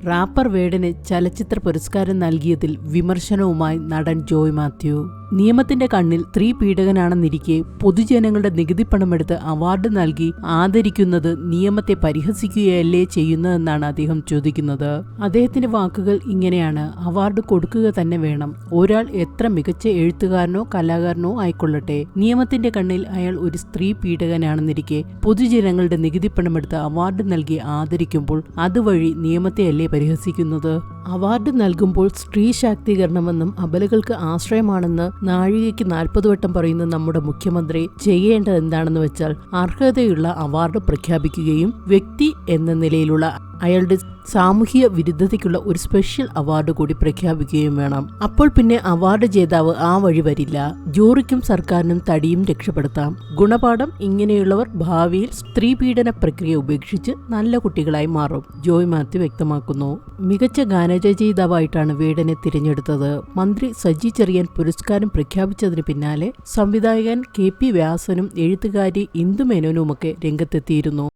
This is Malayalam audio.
റാപ്പർ വേടന് ചലച്ചിത്ര പുരസ്കാരം നൽകിയതിൽ വിമർശനവുമായി നടൻ ജോയ് മാത്യു. നിയമത്തിന്റെ കണ്ണിൽ സ്ത്രീ പീഡകനാണെന്നിരിക്കെ പൊതുജനങ്ങളുടെ നികുതിപ്പണമെടുത്ത് അവാർഡ് നൽകി ആദരിക്കുന്നത് നിയമത്തെ പരിഹസിക്കുകയല്ലേ ചെയ്യുന്നതെന്നാണ് അദ്ദേഹം ചോദിക്കുന്നത്. അദ്ദേഹത്തിന്റെ വാക്കുകൾ ഇങ്ങനെയാണ്: അവാർഡ് കൊടുക്കുക തന്നെ വേണം. ഒരാൾ എത്ര മികച്ച എഴുത്തുകാരനോ കലാകാരനോ ആയിക്കൊള്ളട്ടെ, നിയമത്തിന്റെ കണ്ണിൽ അയാൾ ഒരു സ്ത്രീ പീഡകനാണെന്നിരിക്കെ പൊതുജനങ്ങളുടെ നികുതിപ്പണമെടുത്ത് അവാർഡ് നൽകി ആദരിക്കുമ്പോൾ അതുവഴി നിയമത്തെയല്ലേ പരിഹസിക്കുന്നത്? അവാർഡ് നൽകുമ്പോൾ സ്ത്രീ ശാക്തീകരണമെന്നും അബലകൾക്ക് ആശ്രയമാണെന്ന് നാഴികയ്ക്ക് 40 വട്ടം പറയുന്ന നമ്മുടെ മുഖ്യമന്ത്രി ചെയ്യേണ്ടത് എന്താണെന്ന് വെച്ചാൽ അർഹതയുള്ള അവാർഡ് പ്രഖ്യാപിക്കുകയും വ്യക്തി എന്ന നിലയിലുള്ള അയാളുടെ സാമൂഹിക വിരുദ്ധതയ്ക്കുള്ള ഒരു സ്പെഷ്യൽ അവാർഡ് കൂടി പ്രഖ്യാപിക്കുകയും വേണം. അപ്പോൾ പിന്നെ അവാർഡ് ജേതാവ് ആ വഴി വരില്ല. ജൂറിക്കും സർക്കാരിനും തടിയും രക്ഷപ്പെടുത്താം. ഗുണപാഠം: ഇങ്ങനെയുള്ളവർ ഭാവിയിൽ സ്ത്രീ പീഡന പ്രക്രിയ ഉപേക്ഷിച്ച് നല്ല കുട്ടികളായി മാറും. ജോയ് മാത്യു വ്യക്തമാക്കുന്നു. മികച്ച ഗാനരചയിതാവായിട്ടാണ് വേടനെ തിരഞ്ഞെടുത്തത്. മന്ത്രി സജി ചെറിയാൻ പുരസ്കാരം പ്രഖ്യാപിച്ചതിന് പിന്നാലെ സംവിധായകൻ KP വ്യാസനും എഴുത്തുകാരി ഇന്ദു മേനോനുമൊക്കെ രംഗത്തെത്തിയിരുന്നു.